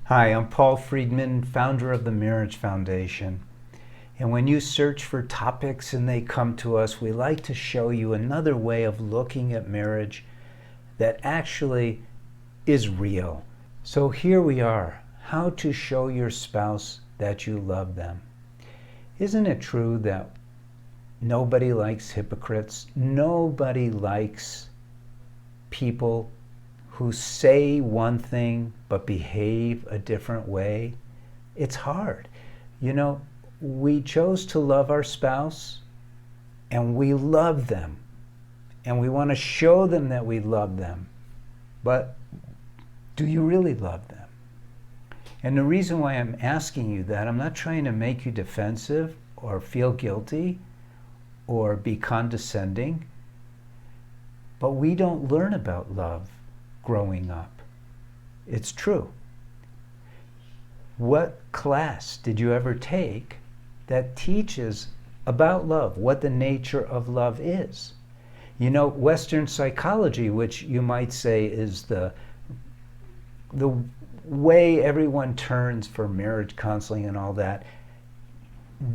Hi, I'm Paul Friedman, founder of the Marriage Foundation. And when you search for topics and they come to us, we like to show you another way of looking at marriage that actually is real. So here we are, how to show your spouse that you love them. Isn't it true that nobody likes hypocrites? Nobody likes people who say one thing but behave a different way. It's hard. You know, we chose to love our spouse and we love them and we want to show them that we love them. But do you really love them? And the reason why I'm asking you that, I'm not trying to make you defensive or feel guilty or be condescending, but we don't learn about love growing up. It's true. What class did you ever take that teaches about love, what the nature of love is? You know, Western psychology, which you might say is the way everyone turns for marriage counseling and all that,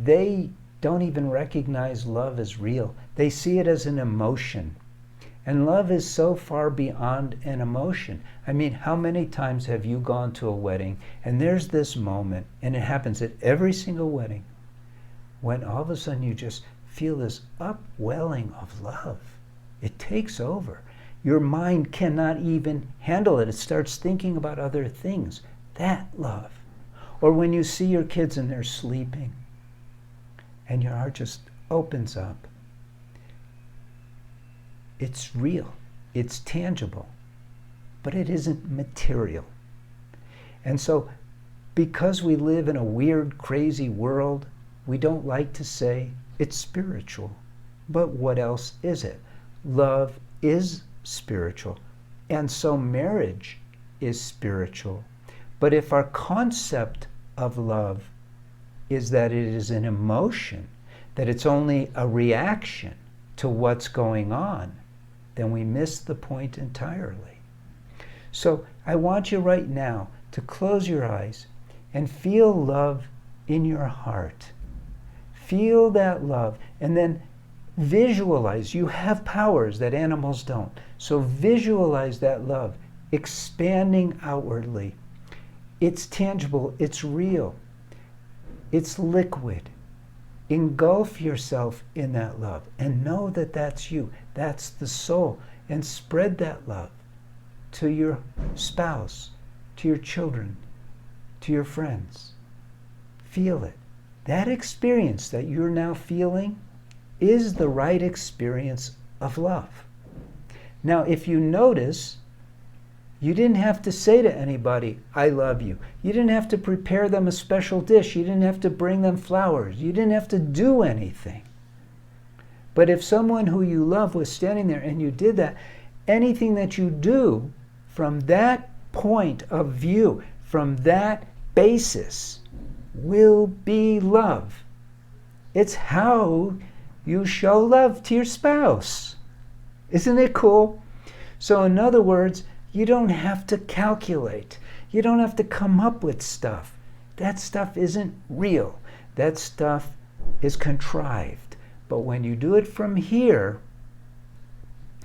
they don't even recognize love as real. They see it as an emotion. And love is so far beyond an emotion. I mean, how many times have you gone to a wedding and there's this moment, and it happens at every single wedding, when all of a sudden you just feel this upwelling of love. It takes over. Your mind cannot even handle it. It starts thinking about other things. That love. Or when you see your kids and they're sleeping and your heart just opens up. It's real, it's tangible, but it isn't material. And so, because we live in a weird, crazy world, we don't like to say it's spiritual. But what else is it? Love is spiritual, and so marriage is spiritual. But if our concept of love is that it is an emotion, that it's only a reaction to what's going on, then we miss the point entirely. So I want you right now to close your eyes and feel love in your heart. Feel that love and then visualize. You have powers that animals don't. So visualize that love expanding outwardly. It's tangible, it's real, it's liquid. Engulf yourself in that love and know that that's you. That's the soul. And spread that love to your spouse, to your children, to your friends. Feel it. That experience that you're now feeling is the right experience of love. Now, if you notice, you didn't have to say to anybody, I love you. You didn't have to prepare them a special dish. You didn't have to bring them flowers. You didn't have to do anything. But if someone who you love was standing there and you did that, anything that you do from that point of view, from that basis, will be love. It's how you show love to your spouse. Isn't it cool? So in other words, you don't have to calculate. You don't have to come up with stuff. That stuff isn't real. That stuff is contrived. But when you do it from here,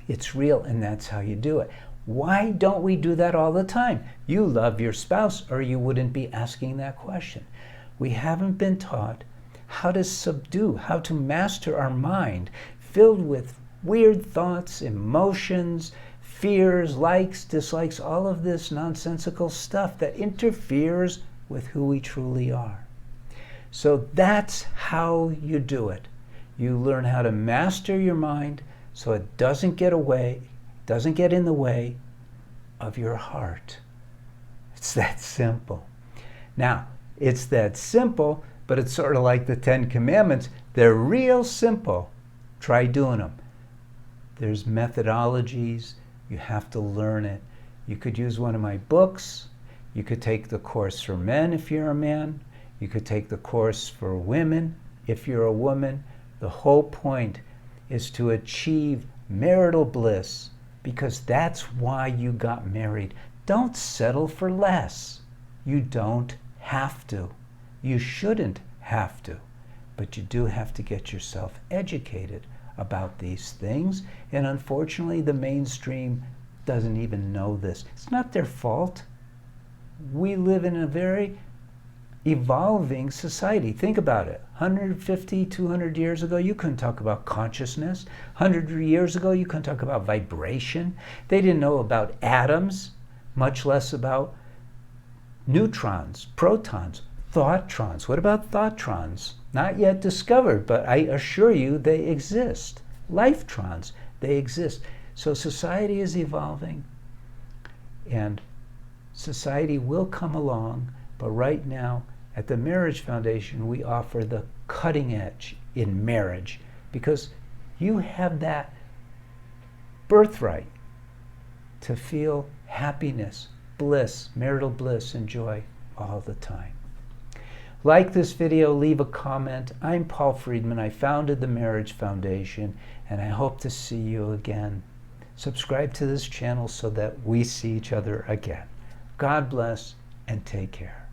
it's real, and that's how you do it. Why don't we do that all the time? You love your spouse, or you wouldn't be asking that question. We haven't been taught how to subdue, how to master our mind, filled with weird thoughts, emotions, fears, likes, dislikes, all of this nonsensical stuff that interferes with who we truly are. So that's how you do it. You learn how to master your mind so it doesn't get in the way of your heart. It's that simple. Now, it's that simple, but it's sort of like the 10 Commandments. They're real simple. Try doing them. There's methodologies. You have to learn it. You could use one of my books. You could take the course for men if you're a man. You could take the course for women if you're a woman. The whole point is to achieve marital bliss, because that's why you got married. Don't settle for less. You don't have to. You shouldn't have to. But you do have to get yourself educated about these things. And unfortunately, the mainstream doesn't even know this. It's not their fault. We live in a very evolving society. Think about it. 150, 200 years ago, you couldn't talk about consciousness. 100 years ago, you couldn't talk about vibration. They didn't know about atoms, much less about neutrons, protons, thoughtrons. What about thoughtrons? Not yet discovered, but I assure you they exist. Lifetrons, they exist. So society is evolving, and society will come along, but right now, at the Marriage Foundation, we offer the cutting edge in marriage because you have that birthright to feel happiness, bliss, marital bliss, and joy all the time. Like this video, leave a comment. I'm Paul Friedman. I founded the Marriage Foundation, and I hope to see you again. Subscribe to this channel so that we see each other again. God bless and take care.